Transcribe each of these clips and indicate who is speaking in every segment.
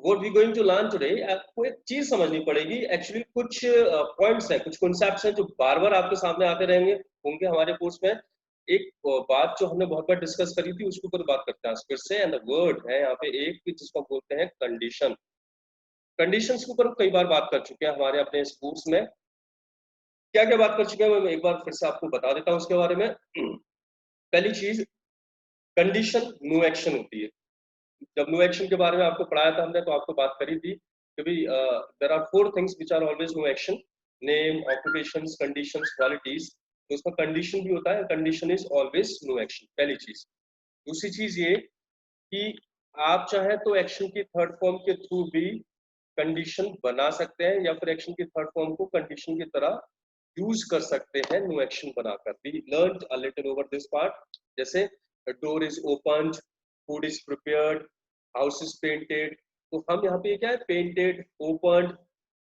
Speaker 1: what we going to learn today, आपको एक चीज समझनी पड़ेगी। एक्चुअली कुछ पॉइंट्स हैं, कुछ कॉन्सेप्ट्स हैं जो बार बार आपके सामने आते रहेंगे होंगे हमारे कोर्स में। एक बात जो हमने बहुत बार डिस्कस करी थी उसके ऊपर बात करते हैं फिर से। एंड वर्ड है यहाँ पे एक जिसको हम बोलते हैं कंडीशन। कंडीशंस के ऊपर हम कई बार बात कर चुके हैं हमारे अपने इस कोर्स में। क्या क्या बात कर चुके हैं मैं एक बार फिर से आपको बता देता हूँ उसके बारे में। पहली चीज, कंडीशन नो एक्शन होती है। जब नो एक्शन के बारे में आपको पढ़ाया था हमने तो आपको बात करी थी कि भाई there are 4 things which are always no action, name, occupations, conditions, qualities. तो उसका कंडीशन भी होता है, condition is always no action, पहली चीज। दूसरी चीज ये कि आप चाहे तो एक्शन की थर्ड फॉर्म के थ्रू भी कंडीशन बना सकते हैं या फिर एक्शन की थर्ड फॉर्म को कंडीशन की तरह यूज कर सकते हैं नो एक्शन बनाकर। We learn a little over this part. जैसे door is opened, food is prepared, house is painted. तो हम यहाँ पे क्या है, पेंटेड, ओपन्ड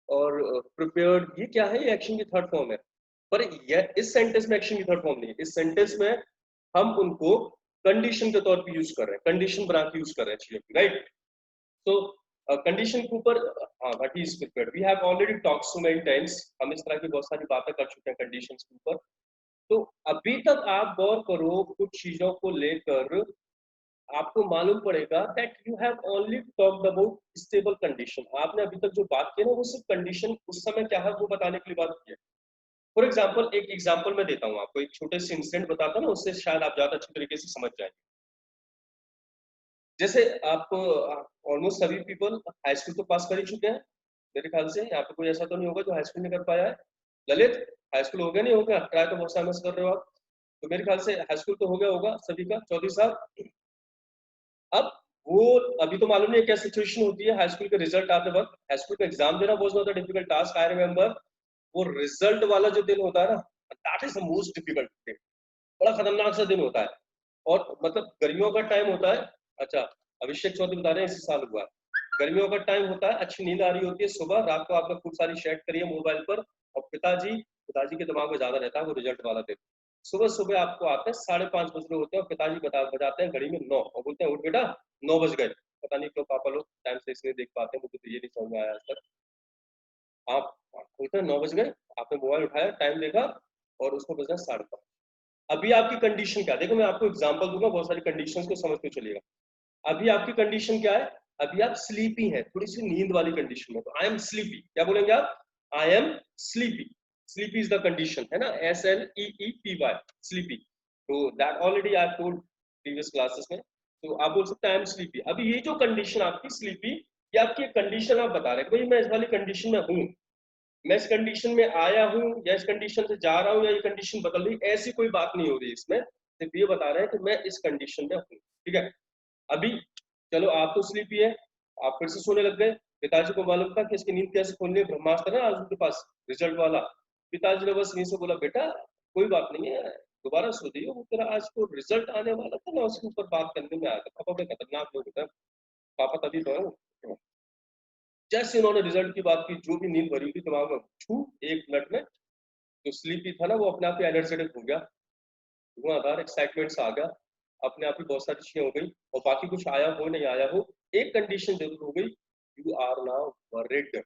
Speaker 1: और प्रिपेयर्ड, ये क्या है, ये एक्शन की थर्ड फॉर्म है। पर यह इस सेंटेंस में एक्शन की थर्ड फॉर्म नहीं है। इस सेंटेंस में हम उनको कंडीशन के तौर पे यूज कर रहे हैं, कंडीशन बना के यूज कर रहे हैं चीजों की, राइट। तो कंडीशन के ऊपर what is prepared, we have already talked so many times. हम इस तरह की बहुत सारी बातें कर चुके हैं कंडीशंस के ऊपर। तो अभी तक आप गौर करो कुछ चीजों को लेकर, आपको मालूम पड़ेगा that you have only talked about stable condition. आपने अभी तक जो बात की ना वो सिर्फ कंडीशन उस समय क्या है वो बताने के लिए बात की है। फॉर एग्जाम्पल, एक एग्जाम्पल मैं देता हूँ आपको, एक छोटे से इंसिडेंट बताता ना, उससे शायद आप ज्यादा अच्छी तरीके से समझ जाएंगे। जैसे आप ऑलमोस्ट सभी पीपल हाई स्कूल तो पास कर ही चुके हैं मेरे ख्याल से। यहाँ पे कोई ऐसा तो नहीं होगा जो हाई स्कूल नहीं कर पाया है। ललित, हाई स्कूल हो गया नहीं हो गया? ट्राई तो बहुत समय से कर रहे हो आप, तो मेरे ख्याल से हाई स्कूल तो हो गया होगा सभी का। चौधरी साहब, अब वो अभी तो मालूम नहीं क्या सिचुएशन होती है हाई स्कूल के रिजल्ट आते वक्त। हाई स्कूल का एग्जाम देना was not a difficult task, I remember. वो रिजल्ट वाला जो दिन होता है ना, that is the most difficult day. बड़ा खतरनाक सा दिन होता है। और मतलब गर्मियों का टाइम होता है। अच्छा, अभिषेक चौधरी बता रहे हैं इसी साल हुआ है। गर्मियों का टाइम होता है, अच्छी नींद आ रही होती है, सुबह रात को आपने खूब सारी चैट करी है मोबाइल पर, और पिताजी पिताजी के दिमाग में ज्यादा रहता है वो रिजल्ट वाला दिन। सुबह सुबह आपको आते हैं 5:30 बज रहे होते हैं और पिताजी बजाते हैं घड़ी में 9 और बोलते हैं उठ बेटा 9 बज गए। पता नहीं क्यों पापा लोग टाइम से इसलिए देख पाते हैं, मुझे तो ये नहीं समझ में आया आज तक। आप बोलते हैं 9 बज गए, आपने मोबाइल उठाया, टाइम देखा और उसको बजा 5:30। अभी आपकी कंडीशन क्या है? देखो मैं आपको एग्जांपल दूंगा, बहुत सारी कंडीशंस को समझ के चलिएगा। अभी आपकी कंडीशन क्या है? अभी आप स्लीपी हैं, थोड़ी सी नींद वाली कंडीशन में। तो आई एम स्लीपी, क्या बोलेंगे आप? I am sleepy. Sleepy is the condition, है ना, SLEEPY, स्लीपी। तो that already I told previous classes में। तो आप बोल सकते हैं आई एम स्लीपी। अभी ये जो कंडीशन आपकी स्लीपी, ये आपकी कंडीशन आप बता रहे हैं भाई मैं इस वाली कंडीशन में हूँ, मैं इस कंडीशन में आया हूँ या इस कंडीशन से जा रहा हूँ या ये कंडीशन बदल रही, ऐसी कोई बात नहीं हो रही इसमें। सिर्फ ये बता रहे हैं कि मैं इस कंडीशन में हूँ, ठीक है। अभी चलो आप तो स्लीपी है, आप फिर से सोने लग गए। पिताजी को मालूम था कि इसकी नींद कैसे खोलनी है, ब्रह्मास्त्र है आज उनके पास रिजल्ट वाला। पिताजी ने बस यहीं से बोला बेटा कोई बात नहीं है, दोबारा सो जाइए, वो तेरा आज तो रिजल्ट आने वाला था ना उसके ऊपर बात करने में आया था। पापा बड़े खतरनाक लोग होते हैं, पापा तभी तो है। जैसे उन्होंने रिजल्ट की बात की, जो भी नींद भरी हुई थी दिमाग में, छू 1 मिनट में जो स्लीपी था ना वो अपने आप ही एनर्जेटिक हो गया, धुआंधार एक्साइटमेंट आ गया, अपने आप ही बहुत सारी चीजें हो गई। और बाकी कुछ आया हो नहीं आया हो, एक कंडीशन जरूर हो गई, you are now worried,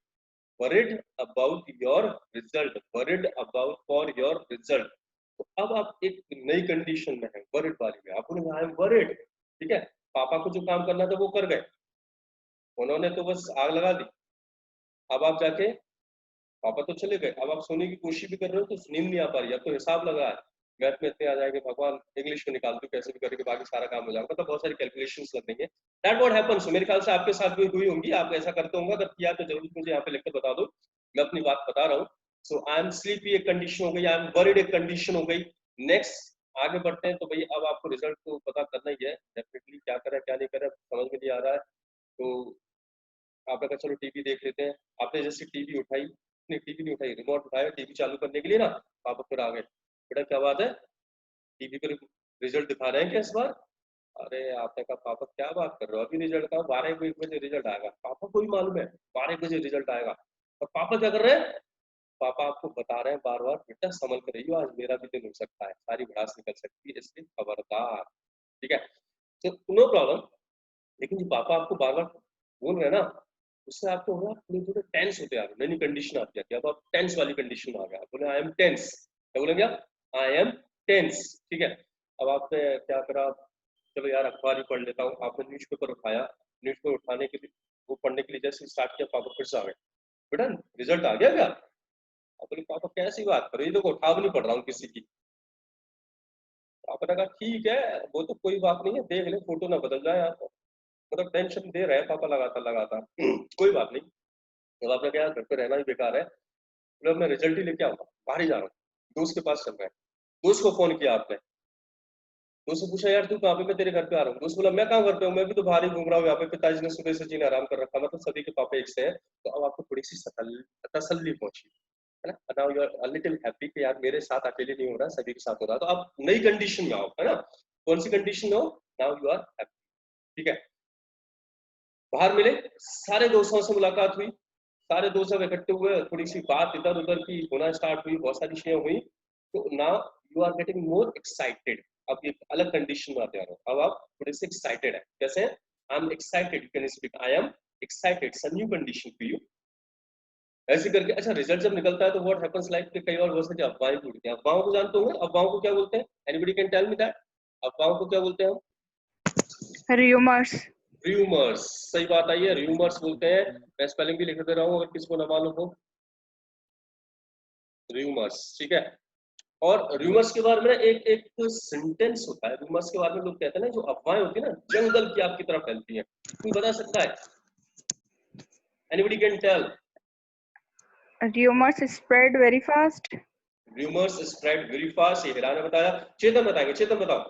Speaker 1: worried about your result, worried about for your result. तो अब आप एक नई कंडीशन में है, वरिड वाली में। आप बोलेंगे आई एम वरिड, ठीक है। पापा को जो काम करना था वो कर गए, उन्होंने तो बस आग लगा दी। अब आप जाके, पापा तो चले गए, अब आप सोने की कोशिश भी कर रहे हो तो नींद नहीं आ पा रही। अब तो हिसाब लगा है, मैथ में इतने आ जाएंगे, भगवान इंग्लिश में निकाल दो कैसे भी करके बाकी सारा काम हो जाएगा, मतलब बहुत सारी कैलकुलेशंस लग रही है। That what happens. मेरे ख्याल से आपके साथ भी हुई होंगी, आप ऐसा करते होंगे, अगर किया तो जरूर मुझे यहाँ पे लिखकर बता दो, मैं अपनी बात बता रहा हूँ। सो आई एम स्लीपी एक कंडीशन हो गई, आई एम वरीड एक कंडीशन हो गई। नेक्स्ट आगे बढ़ते हैं। तो भाई अब आपको रिजल्ट तो पता करना ही है डेफिनेटली, क्या करें क्या नहीं करें समझ में नहीं आ रहा है। तो आपने कहा चलो टीवी देख लेते हैं। आपने जैसे टीवी उठाई, नहीं टीवी नहीं उठाई, रिमोट उठाया टीवी चालू करने के लिए ना, पापा फिर आ गए, बेटा क्या बात है, टीवी पर रिजल्ट दिखा रहे हैं क्या इस बार? अरे आपने कहा पापा क्या बात कर रहे हो, अभी रिजल्ट का 12 1 बजे रिजल्ट आएगा। पापा को ही मालूम है 12 1 बजे रिजल्ट आएगा, और पापा क्या कर रहे हैं? पापा आपको बता रहे हैं बार बार बेटा संभल कर रहियो, आज मेरा भी दिन हो सकता है, सारी भड़ास निकल सकती है, इसलिए खबरदार, ठीक है। तो नो प्रॉब्लम। लेकिन जो पापा आपको बार बार बोल रहे हैं ना, उससे आपको होगा थोड़े थोड़े टेंस होते आ रहे, नई कंडीशन आती है, अब आप टेंस वाली कंडीशन में आ गया, आप बोले आई एम टेंस, क्या बोलेंगे आप, आई एम टेंस, ठीक है। अब आपने क्या करा, चलो यार अखबार ही पढ़ लेता हूँ, आपने न्यूज़पेपर उठाया, न्यूज़पेपर उठाने के लिए, वो पढ़ने के लिए जैसे स्टार्ट किया, पापा फिर से आ गए, बेटा रिजल्ट आ गया क्या, आप बोले पापा कैसी बात कर रही हो, देखो उठा भी नहीं पढ़ रहा हूँ किसी की। पापा ने कहा ठीक है, वो तो कोई बात नहीं है, देख ले फोटो ना बदल जाए आपको, मतलब टेंशन दे रहे हैं पापा लगातार लगातार कोई बात नहीं। जब आपने कहा घर पे रहना ही बेकार है, मतलब मैं रिजल्ट ही लेके आऊंगा, बाहर ही जा रहा हूँ, दोस्त के पास चल रहा है, दोस्त को फोन किया आपने, दोस्त से पूछा यार तू कहाँ पे, मैं तेरे घर पे आ रहा हूँ, दोस्त बोला मैं कहाँ घर पे हूँ, मैं भी तो बाहर ही घूम रहा हूँ, यहाँ पे पिताजी ने सुबह से जीना आराम कर रखा, मतलब सभी के पापा एक से हैं, तो अब आपको थोड़ी सी तसल्ली पहुंची है ना, now you are little happy कि यार मेरे साथ अकेले नहीं हो रहा, सभी के साथ हो रहा है, तो आप नई कंडीशन में आओ, है ना, कौन सी कंडीशन में हो, नाउ यू आर हैप्पी, ठीक है। बाहर मिले, सारे दोस्तों से मुलाकात हुई, सारे दोस्त जब इकट्ठे हुए, थोड़ी सी बात इधर उधर की होना स्टार्ट हुई, बहुत सारी चीजें हुई, तो now you are getting more excited, अब एक अलग कंडीशन में आते हैं, अब आप थोड़े से एक्साइटेड है, कैसे, I am excited, you can speak I am excited, it's a new condition for you, ऐसे करके। अच्छा रिजल्ट जब निकलता है तो व्हाट हैपेंस, लाइक कि कई बार बहुत सारी अफवाहें भी उड़ती हैं, अफवाहों को जानते होंगे, अफवाहों को क्या बोलते हैं, anybody can tell me that, अफवाहों को क्या बोलते हैं हम,
Speaker 2: Rumors.
Speaker 1: र्यूमर्स, सही बात आई है, र्यूमर्स बोलते हैं, मैं स्पेलिंग भी लिख दे रहा हूँ अगर किसी को ना मालूम हो, र्यूमर्स, ठीक है। और र्यूमर्स के बारे में एक एक सेंटेंस होता है, र्यूमर्स के बारे में लोग कहते हैं ना, जो अफवाहें होती है ना, जंगल की आग की तरह फैलती है, कोई बता सकता है, anybody can tell,
Speaker 2: Rumors spread very fast.
Speaker 1: Rumours spread very fast, ये हिरा ने बताया, चेतन बताएंगे, चेतन बताओ।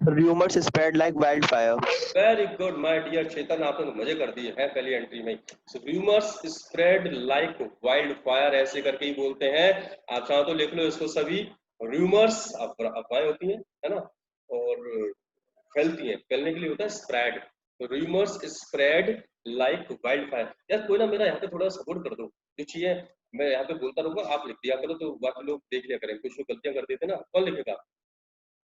Speaker 3: Rumors spread like wildfire.
Speaker 1: Very good my dear Chetan, आपने तो मजे कर दिए हैं पहली एंट्री में। So rumours spread like wildfire, ऐसे करके ही बोलते हैं, आप चाहो तो लिख लो इसको सभी, रूमर्स अफवाहें होती हैं, है ना, और फैलती हैं, फैलने के लिए होता है स्प्रेड, तो rumours spread like wild fire. यार कोई ना मेरा यहाँ पे थोड़ा सपोर्ट कर दो, जो चीजें मैं यहाँ पे बोलता रहूंगा आप लिख दिया करो, तो बाकी लोग देख लिया करें, कुछ लोग गलतियां कर देते ना, कौन लिखेगा,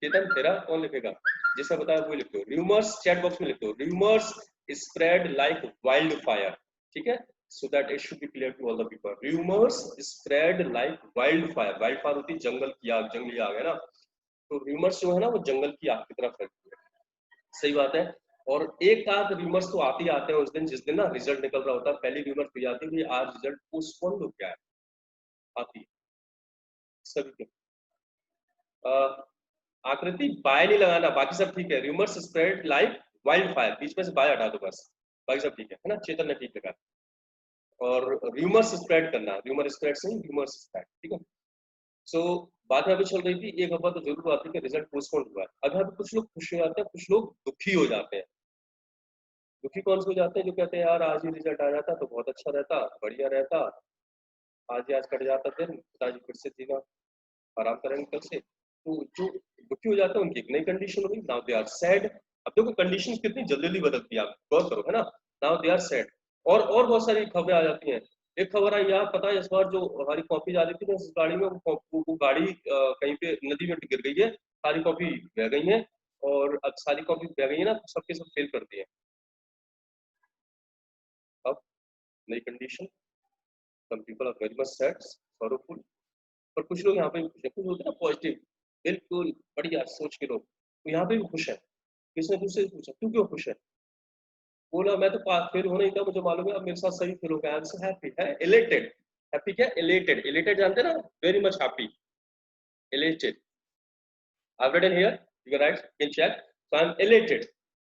Speaker 1: चेतन तेरा कौन लिखेगा, जिसने बताया वो लिख दो, रूमर्स चैट बॉक्स में लिख दो, rumours spread like wildfire, ठीक है, so that it should be clear to all the people, rumours spread like wildfire, wildfire होती है जंगल की आग, जंगली आग है ना, तो रूमर्स जो है ना वो जंगल की आग की तरफ फैलती है, सही बात है। और एक आध रूमर्स तो आते ही आते हैं उस दिन, जिस दिन ना रिजल्ट निकल रहा होता है, पहली रूमर तो आती है कि आज रिजल्ट पोस्टपोन हो गया है, आती है सभी के। आकृति बाय नहीं लगाना, बाकी सब ठीक है, rumours spread like wildfire, बीच में से बाय हटा दो बस, बाकी सब ठीक है ना, चेतन ने ठीक लगा। और रूमर्स स्प्रेड करना, रूमर स्प्रेड से रूमर्स स्प्रेड, ठीक है। सो बात यहाँ पे चल रही थी, एक अफवाह तो जरूर आती है कि रिजल्ट पोस्टपोन हुआ है, अगर कुछ लोग खुश हो जाते हैं, कुछ लोग दुखी हो जाते हैं, दुखी कौन से हो जाते हैं, जो कहते हैं यार आज ही रिजल्ट आ जाता तो बहुत अच्छा रहता, बढ़िया रहता, आज ही आज कट जाता दिन, पिताजी फिर से जीना आराम करेंगे कल से, तो जो दुखी हो जाते हैं उनकी एक नई कंडीशन होगी, नाउ दे आर सैड। अब देखो कंडीशन कितनी जल्दी जल्दी बदलती है, आप गौर करो, है ना, नाउ दे आर सैड। और बहुत सारी खबरें आ जाती हैं, एक खबर आई यार, पता है इस बार जो हमारी कॉपी जा रही थी ना इस गाड़ी में, वो गाड़ी कहीं पे नदी में गिर गई है, सारी कॉपी बह गई है, और अब सारी कॉपी बह गई है ना, तो सबके सब फेल कर दिए। अब नई condition, some people are very much sad sorrowful, और कुछ लोग यहाँ पे भी खुश है, कुछ होते हैं ना पॉजिटिव, बिल्कुल बढ़िया सोच के लोग, तो यहाँ पे भी खुश है। किसने दूसरे से पूछा तू क्यों खुश है, बोला मैं तो पास फेल होना ही था, मुझे मालूम है अब मेरे साथ सही फेल हो गया, आई एम सो हैप्पी, है इलेटेड, हैप्पी क्या, इलेटेड, इलेटेड जानते हैं ना, very much happy, elated, I've written here, you can write, you can check, so I'm elated.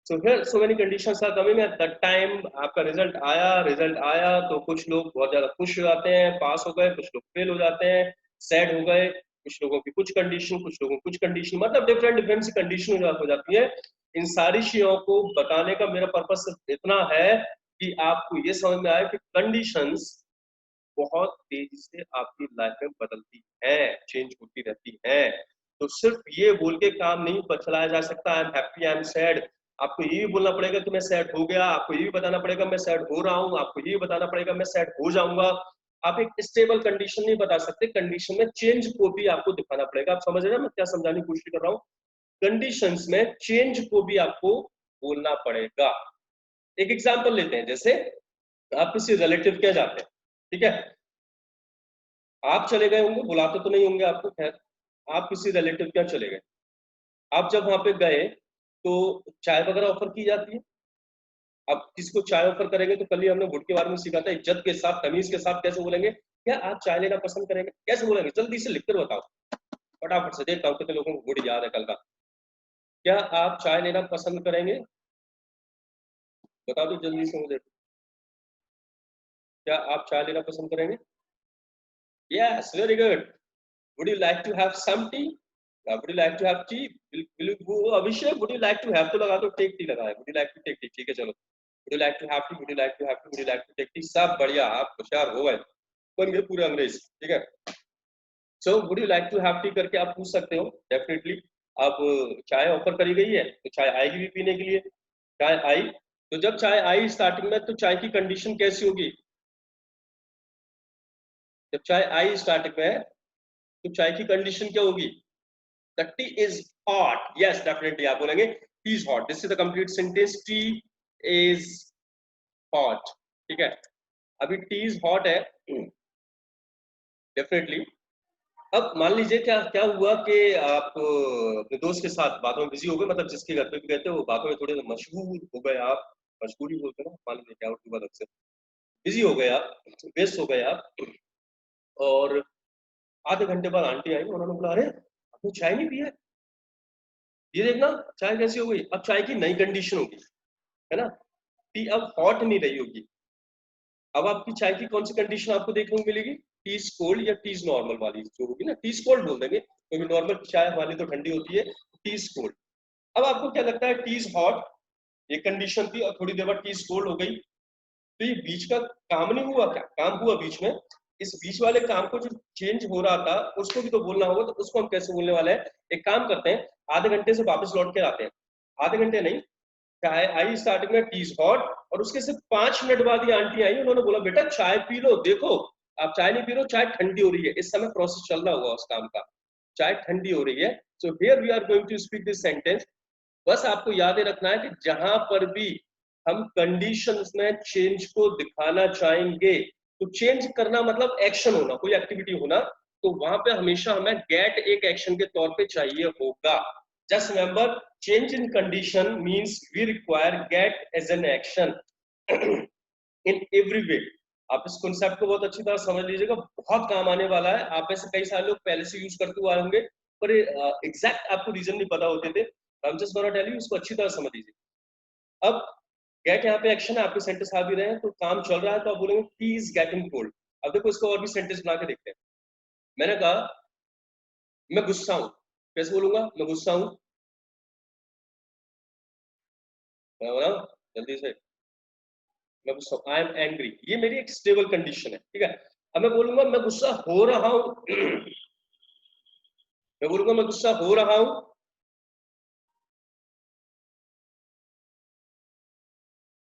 Speaker 1: So here so many conditions are coming at that time, आपका result आया तो कुछ लोग बहुत ज्यादा खुश हो जाते हैं, पास हो गए, कुछ लोग फेल हो जाते हैं, सैड हो गए, कुछ लोगों की कुछ कंडीशन, कुछ लोगों की कुछ कंडीशन, मतलब डिफरेंट डिफरेंट सी कंडीशन हो जाती है। इन सारी चीजों को बताने का मेरा पर्पस सिर्फ इतना है कि आपको ये समझ में आए कि कंडीशंस बहुत तेजी से आपकी लाइफ में बदलती है, चेंज होती रहती है, तो सिर्फ ये बोल के काम नहीं चलाया जा सकता, I am happy, I am sad, आपको ये भी बोलना पड़ेगा कि मैं सैड हो गया, आपको ये भी बताना पड़ेगा मैं सैड हो रहा हूँ, आपको ये भी बताना पड़ेगा मैं सैड हो जाऊंगा। आप एक स्टेबल कंडीशन नहीं बता सकते, कंडीशन में चेंज को भी आपको दिखाना पड़ेगा, आप समझ रहे हैं मैं क्या समझाने की कोशिश कर रहा हूँ, कंडीशंस में चेंज को भी आपको बोलना पड़ेगा। एक एग्जांपल लेते हैं, जैसे आप किसी रिलेटिव क्या जाते हैं, ठीक है, आप चले गए होंगे, बुलाते तो नहीं होंगे आपको, खैर आप किसी रिलेटिव क्या चले गए, आप जब वहां पे गए तो चाय वगैरह ऑफर की जाती है। अब किसको चाय ऑफर करेंगे, तो कल ही हमने वुड के बारे में सीखा था, इज्जत के साथ तमीज के साथ कैसे बोलेंगे, क्या आप चाय लेना पसंद करेंगे, कैसे बोलेंगे, जल्दी से लिख कर बताओ, फटाफट से, देखता हूँ कितने लोगों को वुड याद है कल का। क्या आप चाय लेना पसंद करेंगे, बता दो जल्दी से मुझे, क्या आप चाय लेना पसंद करेंगे? Yes, very good. Would you like to have some tea, would you like to have tea, will you Abhishek, would you like to have तो लगा दो, टेक टी लगा है, would you like to take tea, ठीक है चलो, would you like to have tea, would you like to have tea, would you like to take tea, सब बढ़िया, आप होशियार हो गए, बन गए पूरे अंग्रेज, ठीक है। So would you like to have tea करके आप पूछ सकते हो, डेफिनेटली। अब चाय ऑफर करी गई है तो चाय आएगी भी पीने के लिए, चाय आई, तो जब चाय आई स्टार्टिंग में, तो चाय की कंडीशन कैसी होगी, जब चाय आई स्टार्टिंग में तो चाय की कंडीशन क्या होगी, the T is hot, yes definitely आप बोलेंगे T is hot, this is the complete sentence, T is hot, ठीक है। अभी टी इज हॉट है, डेफिनेटली। अब मान लीजिए क्या क्या हुआ कि आप अपने दोस्त के साथ बातों में बिजी हो गए, मतलब जिसके घर पे भी गए थे वो बातों में थोड़े से मशहूर हो गए आप, मशहूरी बोलते हैं ना, मान लीजिए क्या उर्दू बात से बिजी हो गए आप, व्यस्त हो गए आप, और आधे घंटे बाद आंटी आई, उन्होंने बोला अरे आपने चाय नहीं पी है, ये देखना चाय कैसी हो गई, अब चाय की नई कंडीशन होगी, है ना, टी अब हॉट नहीं रही होगी, अब आपकी चाय की कौन सी कंडीशन आपको देखने को मिलेगी, टीज कोल्ड या टीज नॉर्मल वाली जो होगी ना, टीज कोल्ड बोल देंगे क्योंकि नॉर्मल चाय हमारी तो ठंडी होती है, टीज कोल्ड। अब आपको क्या लगता है, टीज हॉट ये कंडीशन थी और थोड़ी देर बाद टीज कोल्ड हो गई, तो ये बीच का काम नहीं हुआ, क्या काम हुआ बीच में, इस बीच वाले काम को जो चेंज हो रहा था उसको भी तो बोलना होगा, तो उसको हम कैसे बोलने वाले हैं, एक काम करते हैं, आधे घंटे से वापस लौट के आते हैं, आधे घंटे नहीं, चाय आई स्टार्टिंग में टीज हॉट, और उसके सिर्फ 5 मिनट बाद ये आंटी आई, उन्होंने बोला बेटा चाय पी लो, देखो आप चाय नहीं पी रहे हो, चाय ठंडी हो रही है, इस समय प्रोसेस चल रहा होगा उस काम का, चाय ठंडी हो रही है। So here we are going to speak this sentence, बस आपको याद रखना है कि जहां पर भी हम कंडीशंस में चेंज को दिखाना चाहेंगे, तो चेंज करना मतलब एक्शन होना, कोई एक्टिविटी होना, तो वहां पे हमेशा हमें गेट एक एक्शन के तौर पे चाहिए होगा। Just remember, change in condition means we require get as an action in every way. आप इस कॉन्सेप्ट को बहुत अच्छी तरह समझ लीजिएगा, बहुत काम आने वाला है, आप में से कई सारे लोग पहले से यूज करते हुए आए होंगे, पर एग्जैक्ट आपको रीजन नहीं पता होते थे, I'm just gonna tell you, इसको अच्छी तरह समझ लीजिए। अब गेट यहाँ पे एक्शन है, आपके सेंटेंस आ भी रहे हैं, तो काम चल रहा है, तो आप बोलेंगे ही इज गेटिंग कोल्ड। अब देखो इसको और भी सेंटेंस बना के देखते हैं। मैंने कहा मैं गुस्सा हूं, कैसे बोलूंगा, मैं गुस्सा हूं, मैं बोला जल्दी से, मैं गुस्सा हूं, आई एम एंग्री, ये मेरी एक स्टेबल कंडीशन है, ठीक है। अब मैं बोलूंगा मैं गुस्सा हो रहा हूं मैं बोलूंगा मैं गुस्सा हो रहा हूं,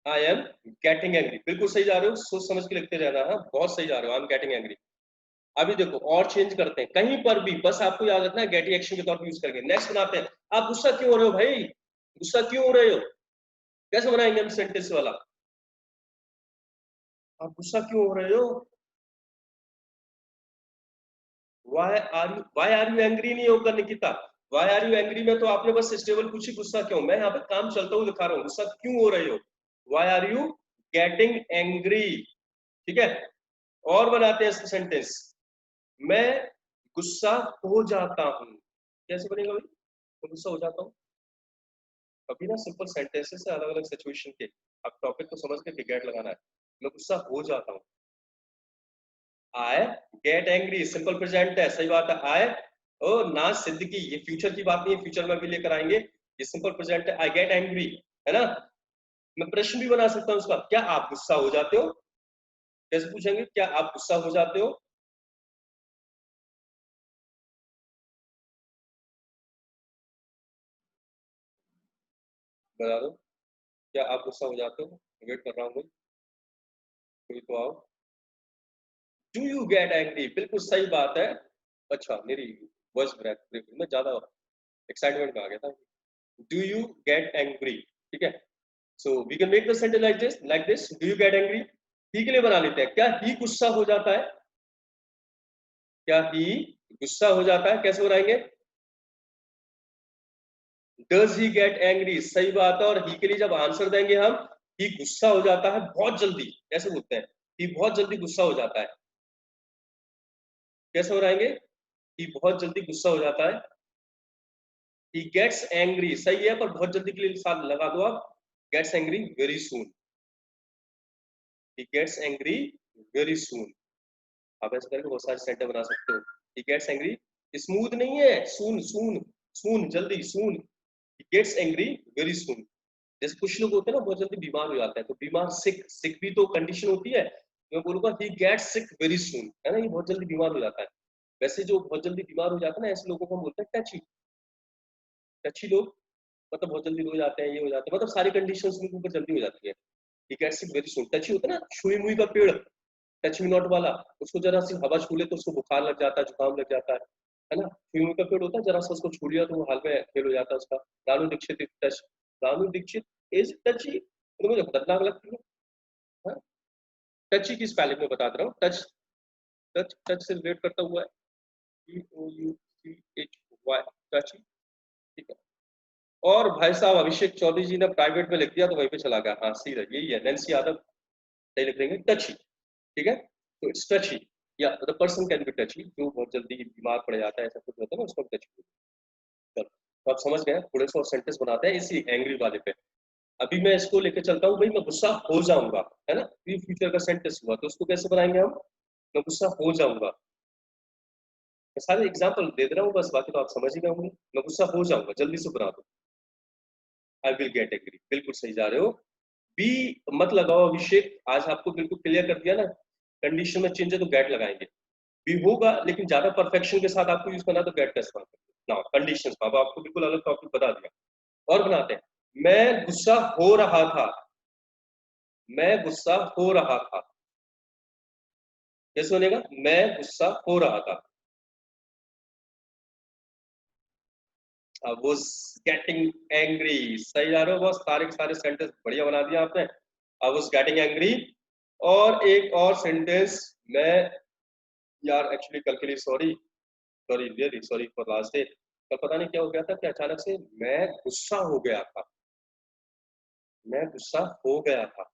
Speaker 1: आई एम गेटिंग एंग्री, बिल्कुल सही जा रहे हो, सोच समझ के लिखते रहना, हाँ बहुत सही जा रहे हो, आई एम गेटिंग एंग्री। अभी देखो और चेंज करते हैं, कहीं पर भी बस आपको याद रखना है गेट एक्शन के तौर पर यूज करेंगे। नेक्स्ट बनाते हैं, आप गुस्सा क्यों हो रहे हो भाई, गुस्सा क्यों हो रहे हो, कैसे बनाएंगे हम सेंटेंस वाला, आप गुस्सा क्यों हो रहे हो, व्हाई आर यू एंग्री नहीं होगा Nikita, why are you angry में तो आपने बस स्टेबल पूछी, गुस्सा क्यों, मैं यहाँ पे काम चलता हुआ दिखा रहा हूँ, गुस्सा क्यों हो रहे हो, why are you getting angry, ठीक है। और बनाते हैं इसका सेंटेंस, मैं गुस्सा हो जाता हूँ, कैसे बनेगा भाई, मैं गुस्सा हो जाता हूँ, अभी ना सिंपल सेंटेंसेस से अलग अलग सिचुएशन के, आप टॉपिक को समझ के गेट लगाना है, मैं गुस्सा हो जाता हूँ, I get angry, simple present है, सही बात है, आई ओ ना सिद्दीकी, ये फ्यूचर की बात नहीं है, फ्यूचर में भी लेकर आएंगे, ये सिंपल प्रेजेंट है, आई गेट एंग्री, है ना। मैं प्रश्न भी बना सकता हूँ उसका, क्या आप गुस्सा हो जाते हो, कैसे पूछेंगे, क्या आप गुस्सा हो जाते हो, बता दो, क्या आप गुस्सा हो जाते हो, वेट कर रहा हूँ, कोई तो आओ, डू यू गेट एंग्री, बिल्कुल सही बात है, अच्छा मेरी वॉइस ब्रेक में ज्यादा एक्साइटमेंट में आ गया था, डू यू गेट एंग्री, ठीक है। So we can make the sentence like this, do you get angry, he के लिए बना लेते हैं। क्या ही गुस्सा हो जाता है? क्या ही गुस्सा हो जाता है? कैसे बनाएंगे? डज ही गेट एंग्री, सही बात है। और ही के लिए जब आंसर देंगे हम, ही गुस्सा हो जाता है बहुत जल्दी, कैसे बोलते हैं? ही बहुत जल्दी गुस्सा हो जाता है। कैसे बनाएंगे? ही बहुत जल्दी गुस्सा हो जाता है। ही गेट्स एंग्री, सही है, पर बहुत जल्दी के लिए साथ लगा दो आप, gets angry very soon. He gets angry very soon. आप ऐसे करके बहुत सारे सेंटेंस बना सकते हो। ही गेट्स एंग्री, स्मूथ नहीं है, सून सून, सून जल्दी, soon. He gets angry very soon. जैसे कुछ लोग होते हैं ना बहुत जल्दी बीमार हो जाते हैं, तो बीमार, सिक, सिक भी तो कंडीशन होती है। मैं बोलूंगा he gets sick very soon, है ना, ये बहुत जल्दी बीमार हो जाता है। वैसे जो बहुत जल्दी बीमार हो जाता है ना, ऐसे लोगों को हम बोलते हैं टची। टची लोग मतलब बहुत जल्दी हो जाते हैं, ये हो जाते हैं, मतलब सारी कंडीशंस उनके ऊपर जल्दी हो जाती है। He gets sick very soon. टची होता है ना, छुई मुई का पेड़, टच मी नॉट वाला, उसको जरा सी हवा छू ले तो उसको बुखार लग जाता है, जुकाम लग जाता है ना। छुई मुई का पेड़ होता है, जरा सा उसको छू लिया तो वो हाल में फेल हो जाता है उसका। Ranu Dixit touch, Ranu Dixit is touchy, तो मुझे खतरनाक लगती है। टची की स्पेलिंग में बता रहा हूँ, टच, टच, टच से रिलेट करता हुआ है, TOUCHY, टची, ठीक है। और भाई साहब अभिषेक चौधरी जी ने प्राइवेट में लिख दिया तो वहीं पे चला गया, हाँ सीधा यही है, नैन्सी यादव सही लिख देंगे, टची, ठीक है। तो इट्स टची, या द पर्सन कैन बी टची, जो बहुत जल्दी बीमार पड़ जाता है, ऐसा कुछ होता है ना, उसको टची। चलो तो आप समझ गए, थोड़े से और सेंटेंस बनाते हैं इसी एंग्री वाले पे। अभी मैं इसको लेके चलता हूँ, भाई मैं गुस्सा हो जाऊंगा, है ना, ये फ्यूचर का सेंटेंस हुआ, तो उसको कैसे बनाएंगे हम? मैं गुस्सा हो जाऊंगा। मैं सारे एग्जांपल दे दे रहा हूँ बस, बाकी तो आप समझ ही गए होंगे। मैं गुस्सा हो जाऊंगा, जल्दी से बना दो। आई विल गेट एग्री, बिल्कुल सही जा रहे हो। बी मत लगाओ अभिषेक, आज आपको बिल्कुल क्लियर कर दिया ना, कंडीशन में चेंज है तो गेट लगाएंगे। बी होगा लेकिन ज्यादा परफेक्शन के साथ आपको यूज करना तो गेट का इस्तेमाल करना कंडीशंस। अब आपको बिल्कुल अलग टॉपिक बता दिया। और बनाते हैं, मैं गुस्सा हो रहा था, मैं गुस्सा हो रहा था, कैसे बनेगा? मैं गुस्सा हो रहा था। I was getting angry, सही जा रहे हो बॉस, सारे के सारे सेंटेंस बढ़िया बना दिया आपने। I was getting angry। और एक और सेंटेंस, मैं, यार एक्चुअली कल के लिए sorry, sorry really sorry for last day. कल पता नहीं क्या हो गया था कि अचानक से मैं गुस्सा हो गया था, मैं गुस्सा हो गया था।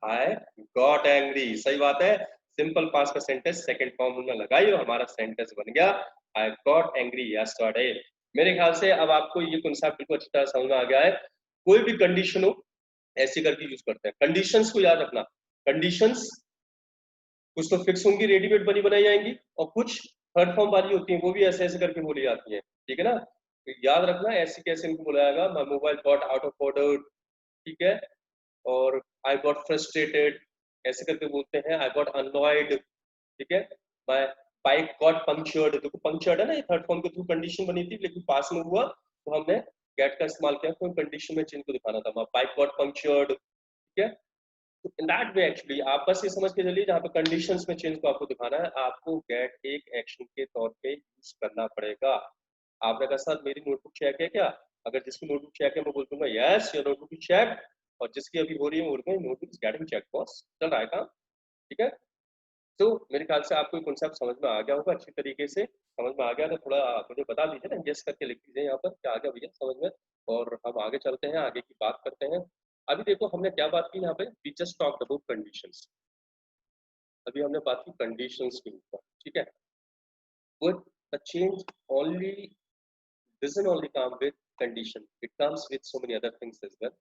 Speaker 1: आई गॉट एंग्री, सही बात है। सिंपल पास्ट का सेंटेंस सेकंड फॉर्म में लगाई और हमारा सेंटेंस बन गया आई गॉट एंग्री यस्टरडे। मेरे ख्याल से अब आपको ये कॉन्सेप्ट बिल्कुल अच्छी तरह समझ में आ गया है। कोई भी कंडीशन हो ऐसे करके यूज करते हैं। कंडीशंस को याद रखना, कंडीशंस कुछ तो फिक्स होंगी, रेडीमेड बनी बनाई जाएंगी, और कुछ थर्ड फॉर्म वाली होती है, वो भी ऐसे ऐसे करके बोली जाती है, ठीक है ना। तो याद रखना ऐसे कैसे इनको बोला जाएगा, my mobile got out of order, ठीक है। और आई गॉट फ्रस्ट्रेटेड ऐसे करके बोलते हैं, आई गॉट अननॉयड, ठीक है। माय बाइक गॉट पंक्चर्ड, देखो पंक्चर्ड है ना, ये थर्ड फॉर्म के थ्रू कंडीशन बनी थी लेकिन पास में हुआ तो हमने गेट का इस्तेमाल किया, कोई कंडीशन में चेंज को दिखाना था, माय बाइक गॉट पंक्चर्ड, ठीक है। तो इन दैट वे एक्चुअली आप बस ये समझ के चलिए, जहाँ पे कंडीशंस में चेंज को आपको दिखाना है, आपको गेट एक एक्शन के तौर पे यूज करना पड़ेगा। आपने कहा सर मेरी नोटबुक चेक है क्या? अगर जिसकी नोटबुक चेक है मैं बोल दूंगा yes your notebook is check, और जिसकी अभी हो रही है वो बोलूंगा notebook is getting check boss, चल रहा है काम, ठीक है। तो मेरे ख्याल से आपको कॉन्सेप्ट समझ में आ गया होगा, अच्छी तरीके से समझ में आ गया तो थोड़ा मुझे बता दीजिए ना, यस करके लिख दीजिए यहाँ पर क्या आ गया भैया समझ में। और हम आगे चलते हैं, आगे की बात करते हैं। अभी देखो हमने क्या बात की यहाँ पे, we just talked about conditions. अभी हमने बात की कंडीशंस के ऊपर, ठीक है। But the change only doesn't only come with condition, it comes with so many other things as well।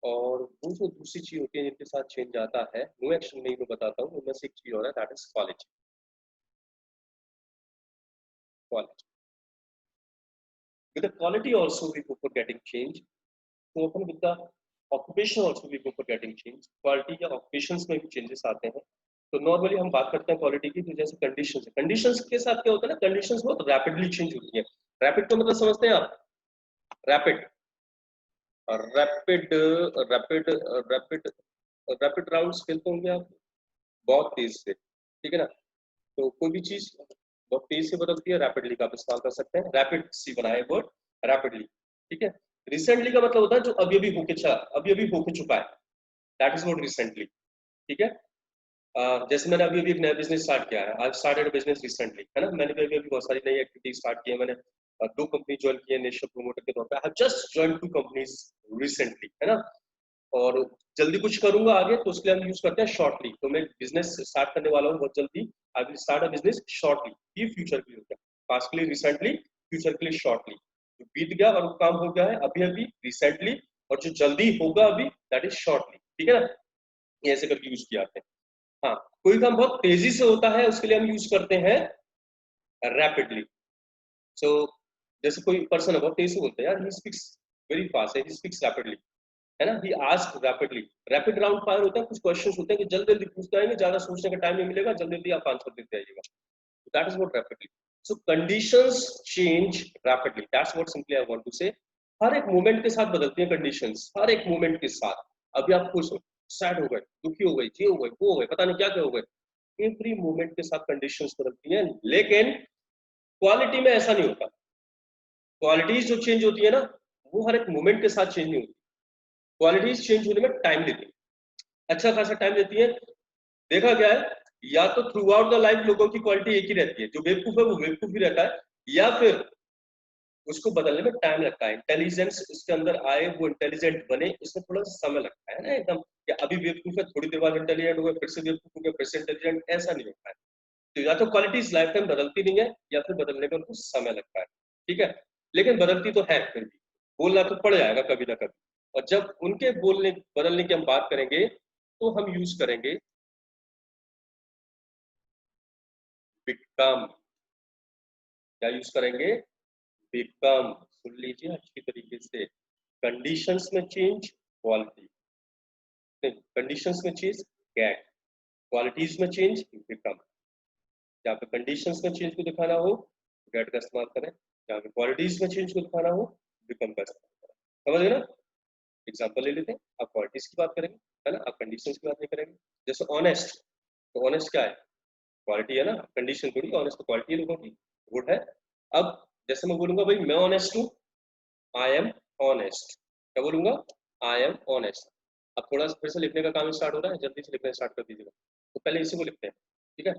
Speaker 1: और वो जो दूसरी चीज होती है जिनके साथ चेंज आता है, नो एक्शन नहीं मैं बताता हूँ, उनमें से एक चीज और है, that is quality. Quality, with the quality also we go for getting change, तो अपन with the occupation also we go for getting change। Quality या ऑक्यूपेशंस में भी चेंजेस आते हैं। तो नॉर्मली हम बात करते हैं क्वालिटी की, तो जैसे कंडीशंस है, कंडीशंस के साथ क्या होता है ना, कंडीशंस बहुत रैपिडली चेंज होती है। रैपिड का मतलब समझते हैं आप? Rapid, rapid, rapid, rapid, rapid rounds खेलते होंगे आप, बहुत तेज से, ठीक है ना। तो कोई भी चीज बहुत तेज से बदलती है, रैपिडली का आप इस्तेमाल कर सकते हैं, रैपिड सी बनाए वर्ड रैपिडली, ठीक है। रिसेंटली का मतलब होता है जो अभी अभी होके चुका है, दैट इज नॉट रिसेंटली। ठीक है, जैसे मैंने अभी अभी एक नया बिजनेस स्टार्ट किया है, आई स्टार्टेड बिजनेस रिसेंटली, है ना, मैंने अभी अभी बहुत सारी नई एक्टिविटी स्टार्ट की है, मैंने 2 कंपनी ज्वाइन की है नेशनल प्रोमोटर के तौर पे, I have just join 2 companies recently, है ना, और जल्दी कुछ करूंगा आगे तो उसके लिए हम यूज करते हैं शॉर्टली। तो मैं बिजनेस स्टार्ट करने वाला हूँ बहुत जल्दी, I will start a business shortly. ये फ्यूचर के लिए हो गया, पास्ट के लिए रिसेंटली, फ्यूचर के लिए शॉर्टली। जो बीत गया और वो काम हो गया है अभी अभी रिसेंटली, और जो जल्दी होगा अभी दैट इज शॉर्टली। ठीक है ना, ये ऐसे करके यूज किया जाते हैं। हाँ, कोई काम बहुत तेजी से होता है उसके लिए हम यूज करते हैं रैपिडली। सो जैसे कोई पर्सन है बहुत तेजी से बोलते हैं, यार ही स्पीक्स वेरी फास्ट है, ही स्पीक्स रैपिडली, है ना, he ask rapidly. Rapid round fire होता है, कुछ क्वेश्चंस होते हैं कि जल्दी जल्दी पूछते आएंगे, ज्यादा सोचने का टाइम नहीं मिलेगा, जल्दी जल्दी आप आंसर देते आइएगा, that is what rapidly. So conditions change rapidly, that's what simply I want to say. हर एक मोमेंट के साथ बदलती है कंडीशंस, हर एक मोमेंट के साथ। अभी आप खुश हो, सैड हो गए, दुखी हो गए, ये हो गए, वो हो गए, पता नहीं क्या क्या हो गए, एवरी मोमेंट के साथ कंडीशंस बदलती हैं, लेकिन क्वालिटी में ऐसा नहीं होता। क्वालिटीज जो चेंज होती है ना, वो हर एक मोमेंट के साथ चेंज नहीं होती, क्वालिटीज चेंज होने में टाइम लेती है, अच्छा खासा टाइम लेती है। देखा गया है, या तो थ्रू आउट द लाइफ लोगों की क्वालिटी एक ही रहती है, जो बेवकूफ है वो बेवकूफ ही रहता है, या फिर उसको बदलने में टाइम लगता है, इंटेलिजेंस उसके अंदर आए, वो इंटेलिजेंट बने, इसमें थोड़ा समय लगता है ना, एकदम कि अभी बेवकूफ है थोड़ी देर बाद इंटेलिजेंट हो गया, फिर से बेवकूफ हो गया, फिर से इंटेलिजेंट, ऐसा नहीं होता है। तो या तो क्वालिटीज लाइफ टाइम बदलती नहीं है, या फिर बदलने में उनको समय लगता है। ठीक है, लेकिन बदलती तो है, फिर भी बोलना तो पड़ जाएगा कभी ना कभी। और जब उनके बोलने बदलने की हम बात करेंगे तो हम यूज करेंगे बिकम। क्या यूज करेंगे? बिकम। सुन लीजिए अच्छी तरीके से, कंडीशंस में चेंज क्वालिटी, कंडीशंस में चेंज गेट, क्वालिटीज में चेंज बिकम। जहाँ पे कंडीशंस में चेंज को दिखाना हो गेट का इस्तेमाल करें, जहाँ पे क्वालिटीज में चेंज को दिखाना हो बिकम का इस्तेमाल करें। समझ गए ना? एग्जाम्पल ले लेते हैं, आप क्वालिटीज की बात करेंगे, है ना, आप कंडीशंस की बात नहीं करेंगे। जैसे ऑनेस्ट, तो ऑनेस्ट क्या है? क्वालिटी है ना, कंडीशन थोड़ी, ऑनेस्ट तो क्वालिटी है लोगों की, गुड है। अब जैसे मैं बोलूंगा भाई मैं ऑनेस्ट हूँ, आई एम ऑनेस्ट, क्या बोलूंगा? I am honest. अब थोड़ा सा फिर से लिखने का काम स्टार्ट हो रहा है, जल्दी से लिखना स्टार्ट कर दीजिएगा। तो पहले इसी को लिखते हैं, ठीक है?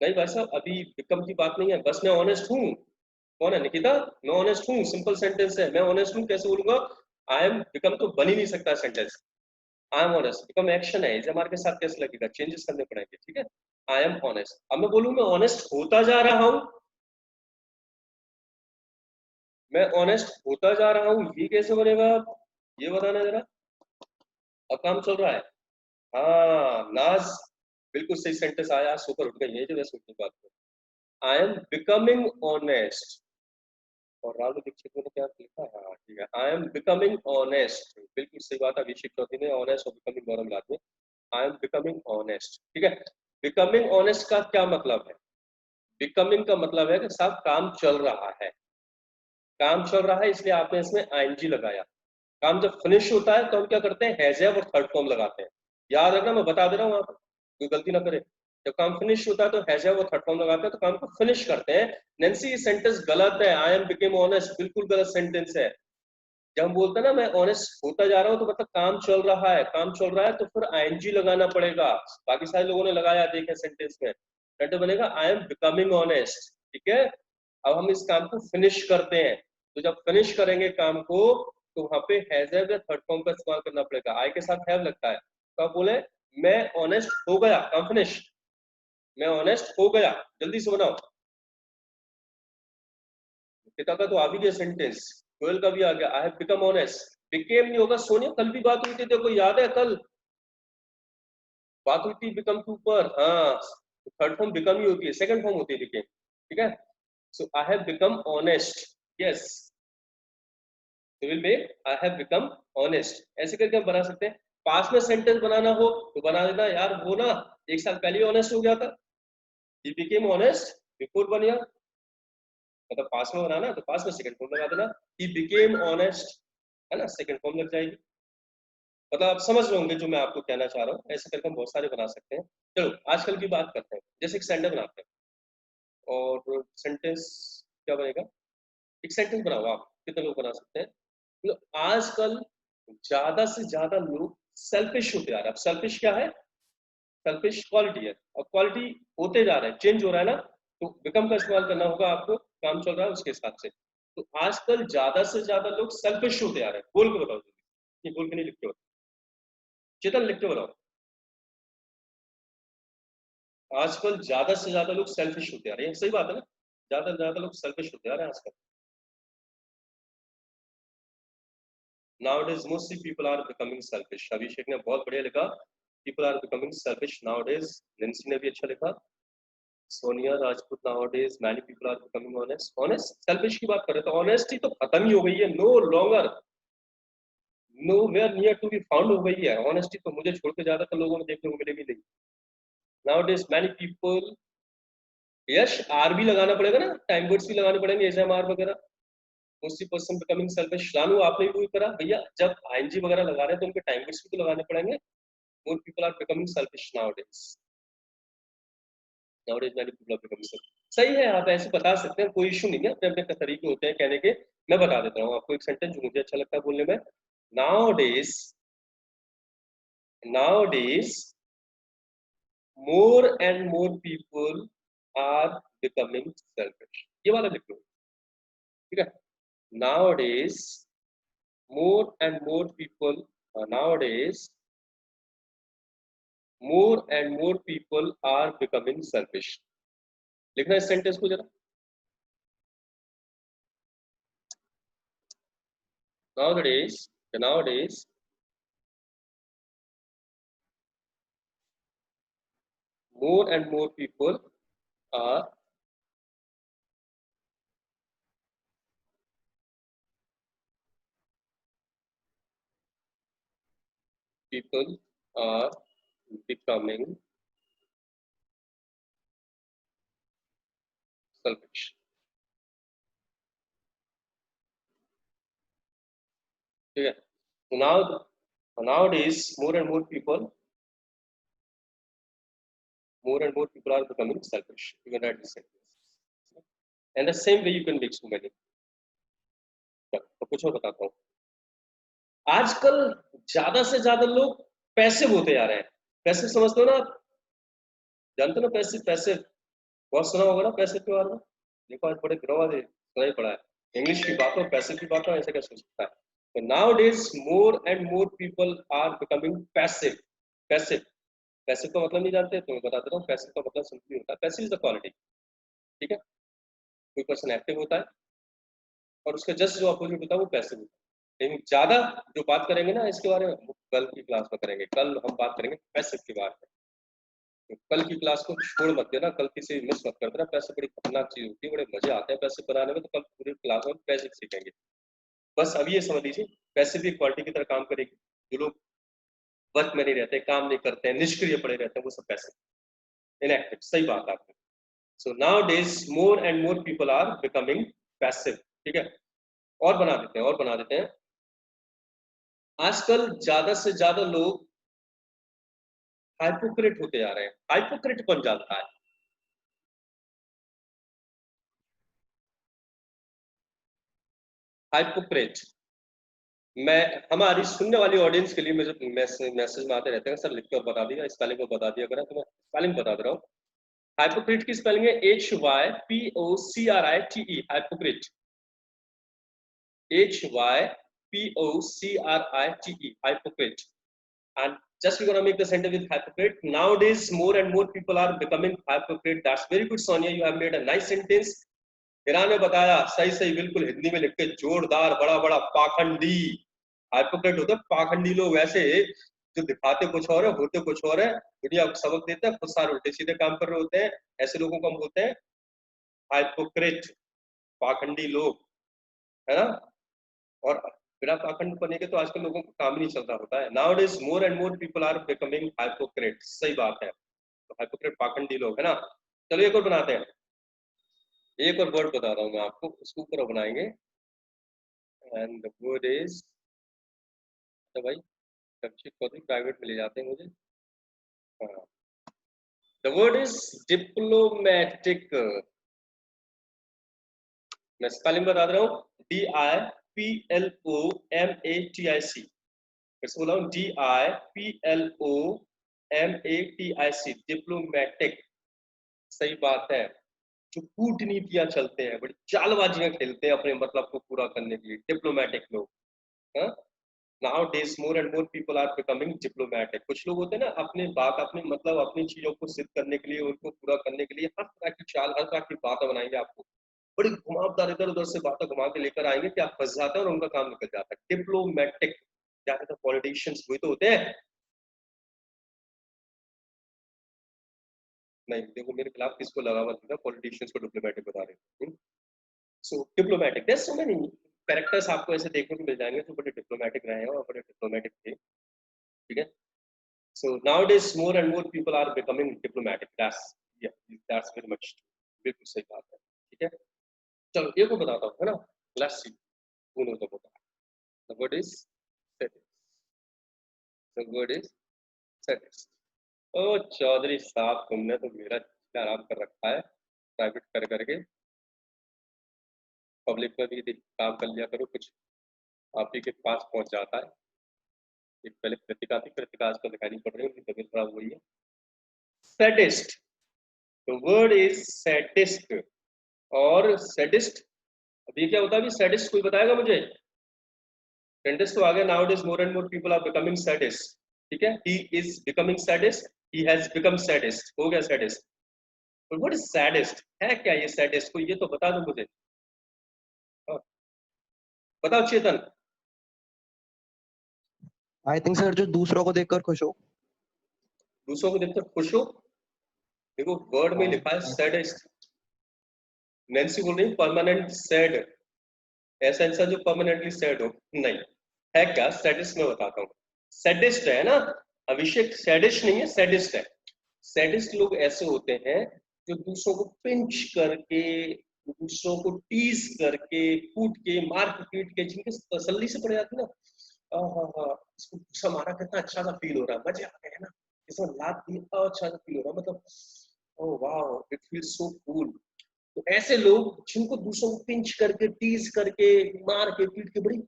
Speaker 1: नहीं भाई साहब, अभी बिकम की बात नहीं है, बस मैं ऑनेस्ट हूँ। कौन है निकिता? मैं ऑनेस्ट हूँ, सिंपल सेंटेंस है, मैं ऑनेस्ट हूँ कैसे बोलूंगा? आई एम बिकम तो बन ही नहीं सकता sentence. I am honest become action है, इसे हमारे के साथ कैसे लगेगा, चेंजेस करने पड़ेंगे, ठीक है? I am honest. अब मैं बोलूँ मैं ऑनेस्ट होता जा रहा हूँ, मैं ऑनेस्ट होता जा रहा हूँ, ये कैसे बनेगा? ये बताना जरा। और काम चल रहा है, हाँ नाज, बिल्कुल सही सेंटेंस आया, सुपर उठ गई है जो मैं सोचने की बात करूँ। आई एम बिकमिंग ऑनेस्ट, और राहुल दीक्षित ने क्या लिखा है? हाँ ठीक है, आई एम बिकमिंग ऑनेस्ट, बिल्कुल सही बात है, अभिषेक चौधरी ने ऑनेस्ट और बिकमिंग दोनों मिला दिए। आई एम बिकमिंग ऑनेस्ट, ठीक है। बिकमिंग ऑनेस्ट का क्या मतलब है? बिकमिंग का मतलब है कि साहब काम चल रहा है, काम चल रहा है, इसलिए आपने इसमें आईएनजी लगाया। काम जब फिनिश होता है तो हम क्या करते हैं? हैज हैव और थर्ड फॉर्म लगाते हैं। याद रखना, मैं बता दे रहा हूँ, आप कोई गलती ना करे। जब काम फिनिश होता है तो हैज हैव और थर्ड फॉर्म लगाते हैं, तो काम को फिनिश करते हैं। नैन्सी, ये सेंटेंस गलत है, आई एम बिकेम ऑनेस्ट बिल्कुल गलत सेंटेंस है। जब हम बोलते हैं ना मैं ऑनेस्ट होता जा रहा हूँ, तो मतलब काम चल रहा है, काम चल रहा है तो फिर आईएनजी लगाना पड़ेगा। बाकी सारे लोगों ने लगाया, देखे सेंटेंस में, सेंटेंस बनेगा आई एम बिकमिंग ऑनेस्ट, ठीक है। अब हम इस काम को फिनिश करते हैं, तो जब फिनिश करेंगे काम को तो वहां पे हैज हैव या थर्ड फॉर्म का इस्तेमाल करना पड़ेगा। आई के साथ हैव लगता है, तो आप बोले मैं ऑनेस्ट हो गया, काम फिनिश, मैं ऑनेस्ट हो गया, जल्दी से बनाओ। पिता का तो आ भी गया सेंटेंस, गोयल का भी आ गया, आई हैव बिकम ऑनेस्ट। बिकेम नहीं होगा सोनिया, कल भी बात हुई थी, देखो याद है, कल बात हुई थी बिकम के ऊपर, हाँ, थर्ड फॉर्म बिकम ही होती है, सेकंड फॉर्म होती है बिकेम, ठीक है। So I have become honest, yes, will make I have become honest, ऐसे करके हम बना सकते हैं। पास में सेंटेंस बनाना हो तो बना देना, यार वो ना 1 साल पहले ऑनेस्ट हो गया था, he became honest before 1 year, मतलब पास में बनाना तो पास में सेकंड फॉर्म लगा देना, ही बिकेम ऑनेस्ट, है ना, सेकंड फॉर्म लग जाएगी। मतलब आप समझ रहे होंगे जो मैं आपको कहना चाह रहा हूँ, ऐसे करके हम बहुत सारे बना सकते हैं। चलो आजकल की बात करते हैं, जैसे एक सेंटेंस बनाते हैं, और सेंटेंस क्या बनेगा? एक सेंटेंस बनाओ, आप कितने लोग बना सकते हैं? आजकल ज्यादा से ज्यादा लोग सेल्फिश होते आ रहे हैं। अब सेल्फिश क्या है? सेल्फिश क्वालिटी है, और क्वालिटी होते जा रहे हैं, चेंज हो रहा है ना, तो बिकम का इस्तेमाल करना होगा आपको, काम चल रहा है उसके हिसाब से। तो आजकल ज्यादा से ज्यादा लोग सेल्फिश होते आ रहे हैं। बोल के बताओ, ये बोल के नहीं लिखते हो, चेतन लिख के बताओ। आजकल ज्यादा से ज्यादा लोग सेल्फिश होते आ रहे हैं, सही बात है ना, ज्यादा से ज्यादा लोग सेल्फिश होते आ रहे हैं आजकल। Nowadays mostly people are becoming selfish. अभिषेक ने बहुत बढ़िया लिखा, people are becoming selfish nowadays. निंसी ने भी अच्छा लिखा, Sonia Rajput nowadays many people are becoming honest. Honest, selfish की बात करें तो honesty तो खत्म ही हो गई है, no longer, nowhere near to be found हो गई है। honesty तो मुझे छोड़ के ज्यादातर लोगों में देखने को मिलेगी नहीं। Nowadays many people, यश आर भी लगाना पड़ेगा ना, टाइम वर्ड्स भी लगाने पड़ेंगे, एसएमआर वगैरह। Mostly person becoming selfish. Ranu आपने भी वही करा भैया, जब आईएनजी वगैरह लगा रहे हैं तो उनके टाइम वर्ड्स भी तो लगाने पड़ेंगे। More people are becoming selfish nowadays. Nowadays many people are becoming selfish. सही है, आप ऐसे बता सकते हैं, कोई इशू नहीं है, अपने अपने तरीके होते हैं कहने के। मैं बता देता हूँ आपको एक सेंटेंस जो मुझे अच्छा लगता है बोलने में। Nowadays, nowadays more and more people are becoming selfish. ये वाला लिख लो, ठीक है। Nowadays more and more people, nowadays more and more people are becoming selfish. लिखना इस सेंटेंस को जरा। nowadays more and more people are becoming selfish. ठीक है। nowadays more and more people are becoming selfish. You can write this sentence. And the same way you can mix too many. तो कुछ और बताता हूँ। आजकल ज्यादा से ज्यादा लोग पैसिव होते जा रहे हैं। पैसिव समझते हो ना आप? जानते हो ना पैसिव? पैसिव बहुत सुना होगा ना पैसिव के बारे में। देखो आज बड़े दिनों बाद सुना ही पड़ा है। इंग्लिश की बात हो, पैसिव की बात हो, ऐसा क्या सोच सकता है? तो nowadays more and more people are becoming passive. Passive, passive का मतलब नहीं जानते तो मैं बता देता हूँ। पैसिव का मतलब सिंपली होता है, पैसिव इज द क्वालिटी, ठीक है। कोई पर्सन एक्टिव होता है और उसका जस्ट जो अपोजिट होता है वो पैसिव होता है। लेकिन ज्यादा जो बात करेंगे ना इसके बारे में, वो कल की क्लास में करेंगे। कल हम बात करेंगे पैसिव के बारे में। तो कल की क्लास को छोड़ मत देना, कल की से मिस मत कर देना। पैसे बड़ी खतरनाक चीज होती है, बड़े मजे आते हैं पैसे बनाने में। तो कल पूरी क्लास में पैसे सीखेंगे। बस अभी ये समझ लीजिए, पैसे भी क्वालिटी की तरह काम करेगी। जो लोग वर्क में नहीं रहते, काम नहीं करते हैं, निष्क्रिय पड़े रहते हैं, वो सब पैसे इनएक्टिव। सही बात आपने। So nowadays more and more people are becoming passive, ठीक है। और बना देते हैं, और बना देते हैं। आजकल ज्यादा से ज्यादा लोग हाइपोक्रेट होते जा रहे हैं। हाइपोक्रेट कौन जानता है? हाइपोक्रेट, मैं हमारी सुनने वाली ऑडियंस के लिए मुझे मैसेज में आते रहते हैं, सर लिख कर बता दिया, स्पेलिंग को बता दिया करें, तो मैं स्पेलिंग बता दे रहा हूँ। हाइपोक्रेट की स्पेलिंग है HYPOCRITE। हाइपोक्रेट, HYPOCRITE, hypocrite. And just we're gonna make the sentence with hypocrite. Nowadays, more and more people are becoming hypocrite. That's very good, Sonia. You have made a nice sentence. Iran ने बताया, सही सही, बिल्कुल हिंदी में लिख के जोरदार, बड़ा बड़ा पाखंडी। हाइपोक्रेट होते हैं पाखंडी लोग, ऐसे जो दिखाते कुछ और है, होते कुछ और है, दुनिया को सबक देते हैं, खुद सारे उल्टे सीधे काम कर रहे होते हैं। ऐसे लोगों को हम बोलते हैं हाइपोक्रेट, पाखंडी लोग, है ना। और बिना पाखंड बने के तो आजकल लोगों को काम ही नहीं चल रहा होता है। Nowadays more and more people are becoming hypocrite. सही बात है, तो हाइपोक्रेट पाखंडी लोग, है ना। चलो एक और बनाते हैं। एक और वर्ड बता रहा हूँ मैं आपको, उसके ऊपर बनाएंगे। एंड द वर्ड इज, तो भाई प्राइवेट में ले जाते हैं मुझे। हाँ, द वर्ड इज डिप्लोमेटिक। मैं स्पेलिंग बता रहा हूँ, DIPLOMATIC, DIPLOMATIC, फिर से बोला हूँ DIPLOMATIC, डिप्लोमेटिक। सही बात है। जो कूटनीतियां चलते हैं, बड़ी चालबाजियां खेलते हैं अपने मतलब को पूरा करने के लिए, डिप्लोमेटिक लोग। Nowadays more and more people are becoming diplomatic. कुछ लोग होते हैं ना, अपने बात, अपने मतलब अपनी चीजों को सिद्ध करने के लिए, उनको पूरा करने के लिए हर तरह की चाल, हर तरह की बातें बनाएंगे आपको, बड़ी घुमावदार इधर उधर से बातें घुमा के लेकर आएंगे कि आप फंस जाते हैं और उनका काम निकल जाता है। डिप्लोमेटिक क्या कहते हैं, पॉलिटिशियंस वही तो होते हैं। नहीं देखो, मेरे खिलाफ किसको लगा मत देना, पॉलिटिशियंस को डिप्लोमेटिक बता रहे हैं। So diplomatic, there so many characters आपको ऐसे देखने को मिल जाएंगे जो बड़े डिप्लोमेटिक रहे हैं और बड़े डिप्लोमेटिक थे। ठीक है। So nowadays more and more people are becoming diplomatic. That's very much, बिल्कुल सही बात है। ठीक है, चलो एक को बताता हूँ, है ना। Let's see who knows about that. The word is sadist. The word is sadist. ओ चौधरी साहब, तुमने तो मेरा आराम कर रखा है, प्राइवेट कर करके। पब्लिक में भी काम कर लिया करो, कुछ आप ही के पास पहुंच जाता है। एक पहले कृतिका थी, कृतिका आजकल दिखाई नहीं पड़ रही, उनकी तबीयत खराब हुई है। Sadist, the word is sadist. और सैडिस्ट, अब ये क्या होता है अभी, सैडिस्ट कोई बताएगा मुझे? सैडिस्ट तो आ गया, nowadays more and more people are becoming sadist. ठीक है, he is becoming sadist, he has become sadist, हो गया सैडिस्ट। तो व्हाट इज सैडिस्ट, है क्या ये सैडिस्ट, कोई ये तो बता दो मुझे। बताओ चेतन।
Speaker 3: आई थिंक सर जो दूसरों को देखकर खुश हो।
Speaker 1: दूसरों को देखकर खुश हो, देखो वर्ड में लिखा है सैडिस्ट। नैन्सी बोल रही परमानेंट सैड, ऐसा इंसान जो परमानेंटली सैड हो, नहीं है क्या सैडिस्ट, मैं बताता हूँ। सैडिस्ट है ना अभिषेक, सैडिस्ट नहीं है, सैडिस्ट है। सैडिस्ट लोग ऐसे होते हैं जो दूसरों को पिंच करके, दूसरों को टीज करके, कूट के, मार के, पीट के, जिनके तसल्ली से पड़ जाती है ना, हाँ, इसको गुस्सा मारा, कितना अच्छा सा फील हो रहा है, मजे आ गए, है ना, इसमें लात दी, अच्छा सा फील हो रहा है, मतलब oh wow, it feels so cool. तो ऐसे लोग जिनको दूसरों को पिंच करके, टीज करके, मार के, पीट के बड़ी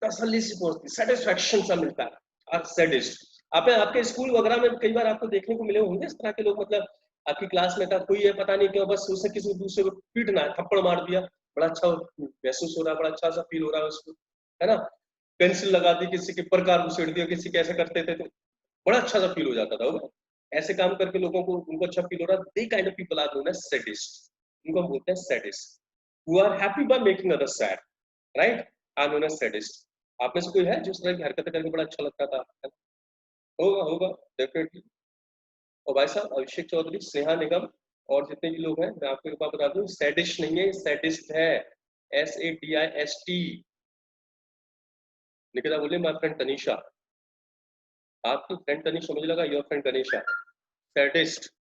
Speaker 1: तसल्ली से पहुंचती, सेटिस्फेक्शन सा मिलता है, और सैडिस्ट। आपके स्कूल वगैरह में कई बार आपको देखने को मिले होंगे इस तरह के लोग, मतलब आपकी क्लास में था कोई है, पता नहीं क्यों बस उसे किसी दूसरे को पीटना है, थप्पड़ मार दिया, बड़ा अच्छा महसूस हो रहा है, बड़ा अच्छा सा फील हो रहा है उसको, है ना। पेंसिल लगा दी, किसी के प्रकार उछेड़ दिया, किसी कैसे करते थे, तो बड़ा अच्छा सा फील हो जाता था वो। ऐसे काम करके लोगों को, उनको अच्छा फील हो रहा है, they kind of people are known as sadist. उनको हम बोलते हैं sadist. Who are happy by making others sad, right, are known as sadist. आप में से कोई है जिस तरह की हरकतें करके बड़ा अच्छा लगता था? होगा होगा, डेफिनेटली। और भाई साहब अभिषेक चौधरी, स्नेहा निगम और जितने भी लोग हैं, मैं आपको एक बात बता दूं, सैडिस्ट नहीं है, सैडिस्ट है, SADIST। निकिता बोले माय फ्रेंड तनीषा, आपकी फ्रेंड तनीषा, मुझे लगा योर फ्रेंड गणेशा। सैडिस्ट,